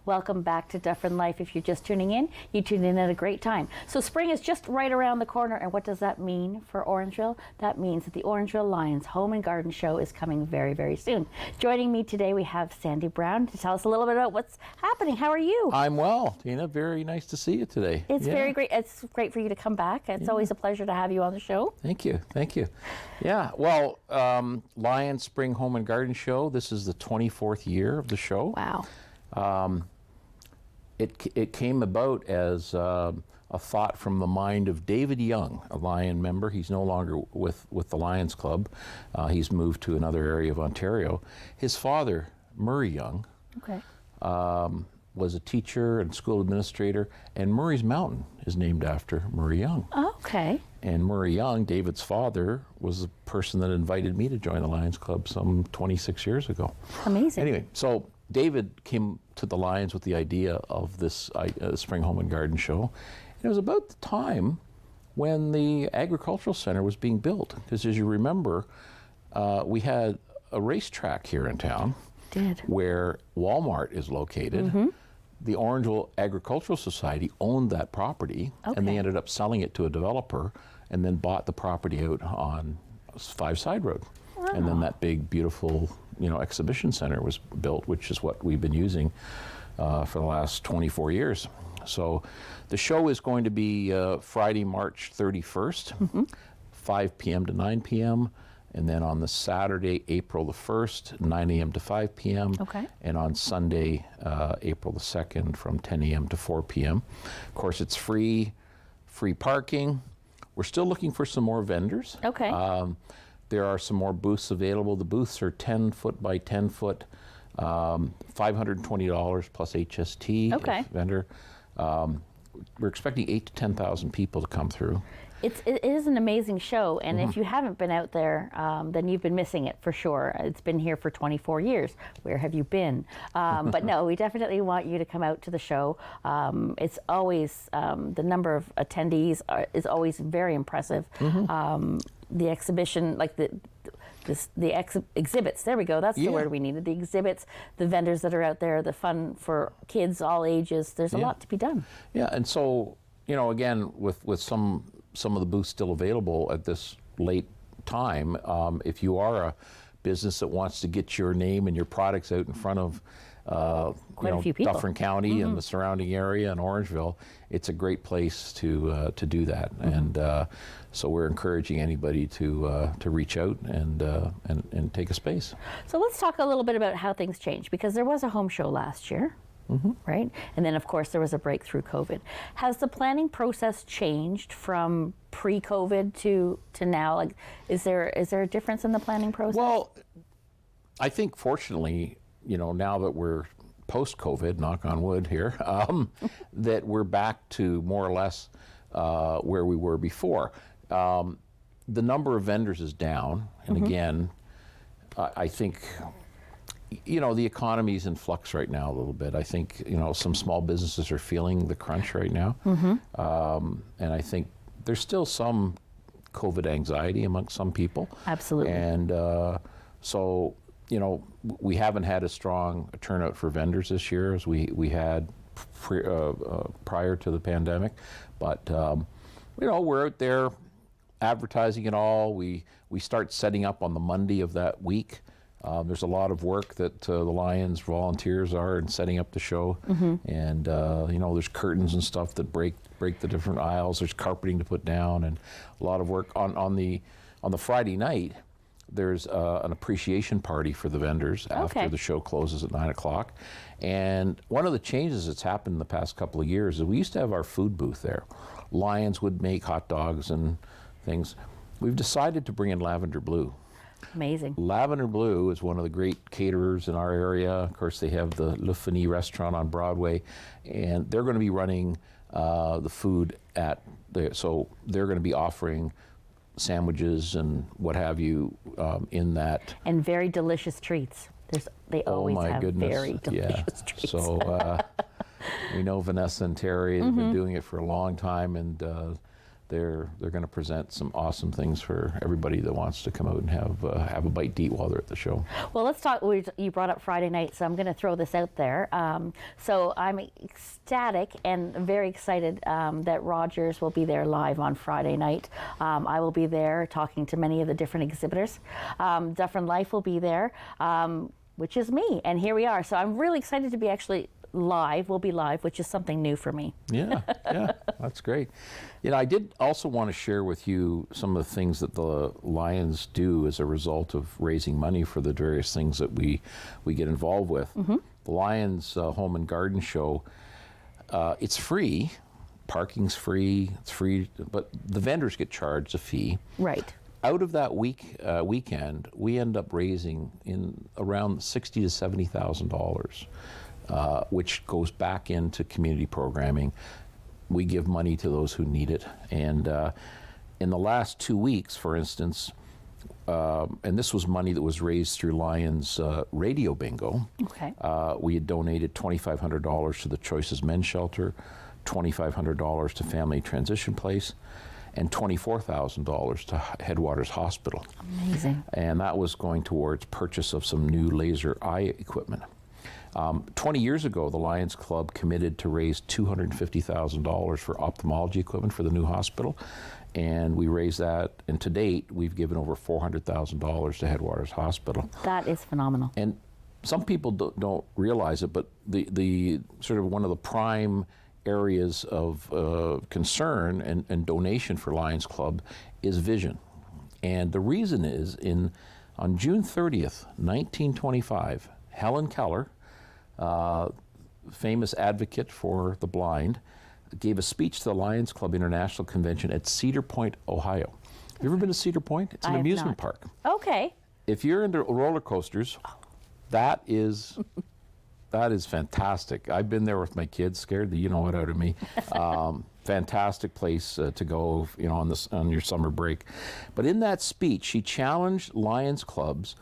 Welcome back to Dufferin Life. If you're just tuning in, you tuned in at a great time. So spring is just right around the corner, and what does that mean for Orangeville? That means that the Orangeville Lions Home and Garden Show is coming very, very soon. Joining me today, we have Sandy Brown to tell us a little bit about what's happening. How are you? I'm well, Tina. Very nice to see you today. It's very great. It's great for you to come back. It's always a pleasure to have you on the show. Thank you. Thank you. Yeah, well, Lions Spring Home and Garden Show. This is the 24th year of the show. Wow. It came about as a thought from the mind of David Young, a Lion member. He's no longer with the Lions Club. He's moved to another area of Ontario. His father, Murray Young, was a teacher and school administrator, and Murray's Mountain is named after Murray Young. Okay. And Murray Young, David's father, was the person that invited me to join the Lions Club some 26 years ago. Amazing. Anyway, so David came to the Lions with the idea of this Spring Home and Garden Show. And it was about the time when the Agricultural Center was being built. Because as you remember, we had a racetrack here in town where Walmart is located. Mm-hmm. The Orangeville Agricultural Society owned that property, and they ended up selling it to a developer and then bought the property out on Five Side Road. Wow. And then that big, beautiful, exhibition center was built, which is what we've been using for the last 24 years. So the show is going to be Friday, March 31st, 5 p.m. to 9 p.m., and then on the Saturday, April the 1st, 9 a.m. to 5 p.m., and on Sunday, April the 2nd, from 10 a.m. to 4 p.m. Of course, it's free parking. We're still looking for some more vendors. There are some more booths available. The booths are 10 foot by 10 foot, $520 plus HST vendor. We're expecting 8,000 to 10,000 people to come through. It is an amazing show, and if you haven't been out there, then you've been missing it for sure. It's been here for 24 years. Where have you been? But no, we definitely want you to come out to the show. It's always, the number of attendees is always very impressive. The exhibition, like the exhibits, there we go, that's the word we needed. The exhibits, the vendors that are out there, the fun for kids all ages, there's a lot to be done. Yeah, and so, again, with some of the booths still available at this late time, if you are a business that wants to get your name and your products out in front of quite a few people. Dufferin County and the surrounding area and Orangeville, it's a great place to do that. And so we're encouraging anybody to reach out and take a space. So let's talk a little bit about how things changed, because there was a home show last year. Right? And then, of course, there was a break through COVID. Has the planning process changed from pre-COVID to now? Like, is there a difference in the planning process? Well, I think fortunately, now that we're post-COVID, knock on wood here, that we're back to more or less where we were before. The number of vendors is down, and again, I think the economy's in flux right now a little bit. I think, some small businesses are feeling the crunch right now. And I think there's still some COVID anxiety amongst some people. Absolutely. And so, we haven't had a strong turnout for vendors this year as we had prior to the pandemic. But, we're out there advertising it all. We start setting up on the Monday of that week. There's a lot of work that the Lions volunteers are in setting up the show, and there's curtains and stuff that break the different aisles. There's carpeting to put down, and a lot of work on the Friday night. There's an appreciation party for the vendors after the show closes at 9 o'clock. And one of the changes that's happened in the past couple of years is we used to have our food booth there. Lions would make hot dogs and things. We've decided to bring in Lavender Blue. Amazing. Lavender Blue is one of the great caterers in our area. Of course, they have the Le Fini restaurant on Broadway, and they're going to be running the food so they're going to be offering sandwiches and what have you in that. And very delicious treats. They always have very delicious treats. So we know Vanessa and Terry have been doing it for a long time, and they're going to present some awesome things for everybody that wants to come out and have a bite to eat while they're at the show. Well, let's talk. You brought up Friday night, so I'm going to throw this out there. So I'm ecstatic and very excited that Rogers will be there live on Friday night. I will be there talking to many of the different exhibitors. Dufferin Life will be there, which is me, and here we are. So I'm really excited to be actually live. We'll be live, which is something new for me. Yeah, that's great. You know, I did also want to share with you some of the things that the Lions do as a result of raising money for the various things that we get involved with. The Lions Home and Garden Show, it's free. Parking's free. It's free, but the vendors get charged a fee. Right. Out of that weekend, we end up raising in around $60,000 to $70,000. Which goes back into community programming. We give money to those who need it. And in the last 2 weeks, for instance, and this was money that was raised through Lions Radio Bingo. Okay. We had donated $2,500 to the Choices Men's Shelter, $2,500 to Family Transition Place, and $24,000 to Headwaters Hospital. Amazing. And that was going towards purchase of some new laser eye equipment. 20 years ago, the Lions Club committed to raise $250,000 for ophthalmology equipment for the new hospital, and we raised that, and to date, we've given over $400,000 to Headwaters Hospital. That is phenomenal. And some people don't realize it, but the sort of one of the prime areas of concern and donation for Lions Club is vision. And the reason is, on June 30th, 1925, Helen Keller, famous advocate for the blind, gave a speech to the Lions Club International Convention at Cedar Point, Ohio. Have you ever been to Cedar Point? It's an amusement park. Okay. If you're into roller coasters, that is fantastic. I've been there with my kids, scared the you-know-what out of me. Fantastic place to go, on your summer break. But in that speech, she challenged Lions clubs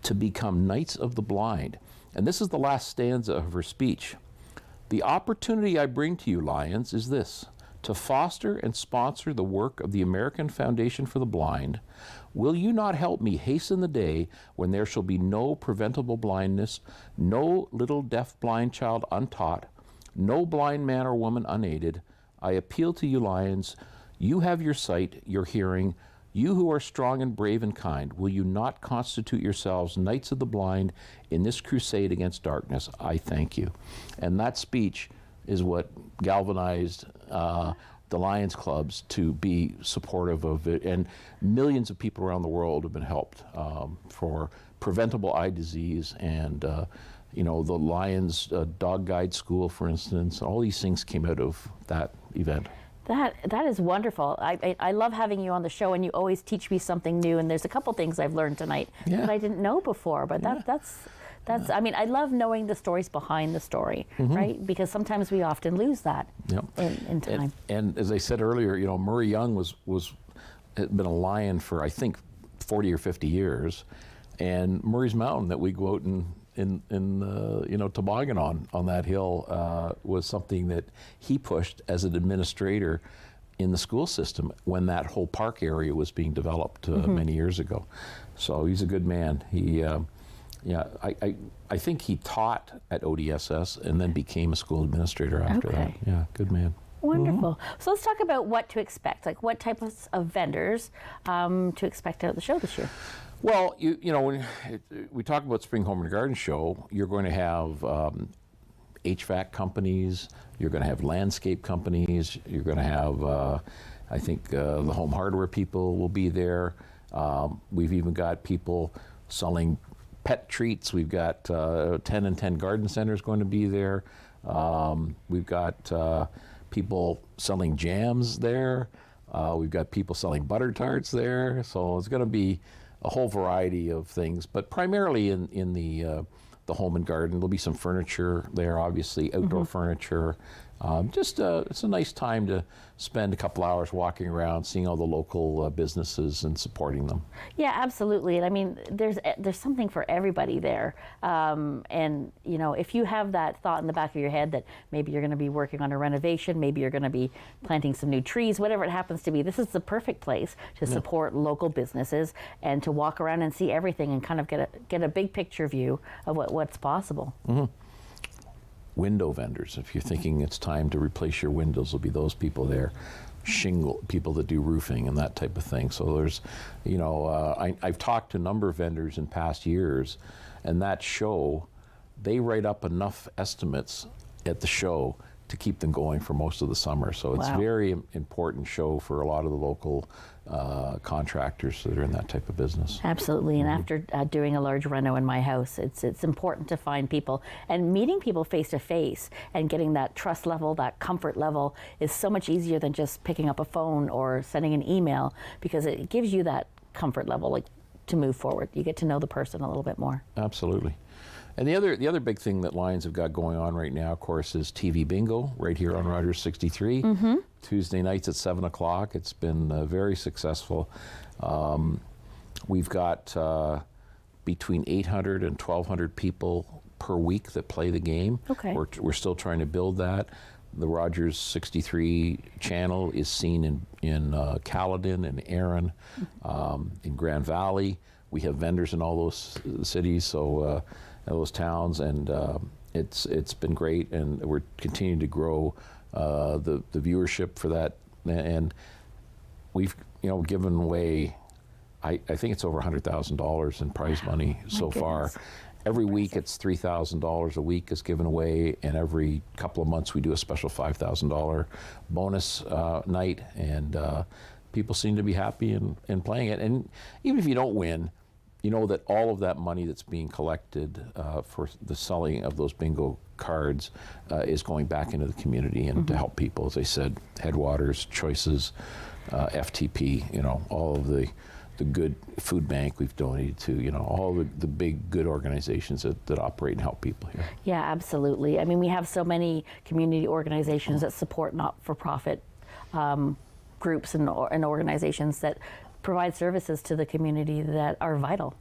to become Knights of the Blind. And this is the last stanza of her speech. The opportunity I bring to you, Lions, is this: to foster and sponsor the work of the American Foundation for the Blind. Will you not help me hasten the day when there shall be no preventable blindness, no little deaf blind child untaught, no blind man or woman unaided? I appeal to you, Lions. You have your sight, your hearing. You who are strong and brave and kind, will you not constitute yourselves Knights of the Blind in this crusade against darkness? I thank you. And that speech is what galvanized the Lions clubs to be supportive of it. And millions of people around the world have been helped for preventable eye disease and the Lions Dog Guide School, for instance. All these things came out of that event. That is wonderful. I love having you on the show, and you always teach me something new. And there's a couple things I've learned tonight that I didn't know before. But that's. I mean, I love knowing the stories behind the story, right? Because sometimes we often lose that in time. And as I said earlier, Murray Young had been a Lion for I think 40 or 50 years, and Murray's Mountain that we go out in toboggan on that hill was something that he pushed as an administrator in the school system when that whole park area was being developed many years ago. So he's a good man. He, I think he taught at ODSS and then became a school administrator after that. Yeah, good man. Wonderful. So let's talk about what to expect, like what types of vendors to expect out of the show this year. Well, when we talk about Spring Home and Garden Show, you're going to have HVAC companies, you're going to have landscape companies, you're going to have, I think, the home hardware people will be there. We've even got people selling pet treats. We've got 10 and 10 garden centers going to be there. We've got people selling jams there. We've got people selling butter tarts there. So it's going to be a whole variety of things, but primarily in the home and garden. There'll be some furniture there, obviously, outdoor furniture, It's a nice time to spend a couple hours walking around, seeing all the local businesses and supporting them. Yeah, absolutely. And I mean, there's something for everybody there. And you know, if you have that thought in the back of your head that maybe you're going to be working on a renovation, maybe you're going to be planting some new trees, whatever it happens to be, this is the perfect place to support local businesses and to walk around and see everything and kind of get a big picture view of what's possible. Mm-hmm. Window vendors. If you're thinking it's time to replace your windows, will be those people there. Shingle people that do roofing and that type of thing. So there's, you know, I've talked to a number of vendors in past years, and that show, they write up enough estimates at the show to keep them going for most of the summer. So it's Wow. very important show for a lot of the local contractors that are in that type of business. Absolutely, and after doing a large reno in my house, it's important to find people and meeting people face to face and getting that trust level, that comfort level is so much easier than just picking up a phone or sending an email, because it gives you that comfort level, like, to move forward. You get to know the person a little bit more. Absolutely. And the other big thing that Lions have got going on right now, of course, is TV Bingo right here on Rogers 63. Mm-hmm. Tuesday nights at 7 o'clock. It's been very successful. We've got between 800 and 1,200 people per week that play the game. Okay. We're still trying to build that. The Rogers 63 channel is seen in Caledon and Erin, in Grand Valley. We have vendors in all those cities, so those towns, and it's been great, and we're continuing to grow the viewership for that, and we've given away, I think it's over $100,000 in prize money so far. Every week it's $3,000 a week is given away, and every couple of months we do a special $5,000 bonus night, and people seem to be happy in playing it. And even if you don't win, you know that all of that money that's being collected for the selling of those bingo cards is going back into the community and to help people. As I said, Headwaters, Choices, FTP, all of the good food bank we've donated to, all the big good organizations that operate and help people here. Yeah, absolutely. I mean, we have so many community organizations that support not-for-profit groups and organizations that provide services to the community that are vital.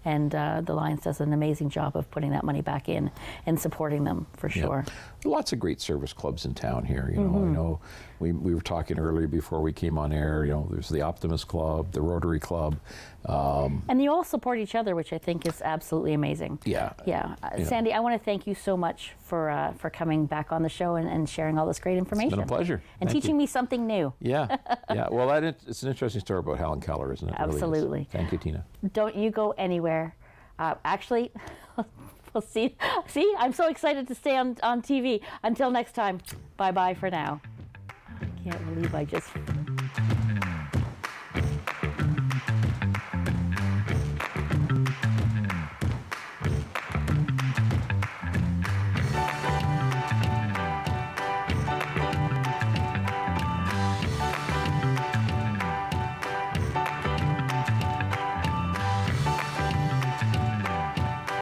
And the Lions does an amazing job of putting that money back in and supporting them for sure. Lots of great service clubs in town here. I know we were talking earlier before we came on air. There's the Optimist Club, the Rotary Club, and you all support each other, which I think is absolutely amazing. Yeah. Sandy, I want to thank you so much for coming back on the show and sharing all this great information. It's been a pleasure. And Thank teaching you. me something new. Yeah. Well, it's an interesting story about Helen Keller, isn't it? Absolutely. Really is. Thank you, Tina. Don't you go anywhere. Actually, we'll see. See, I'm so excited to stay on TV. Until next time, bye-bye for now. I can't believe I just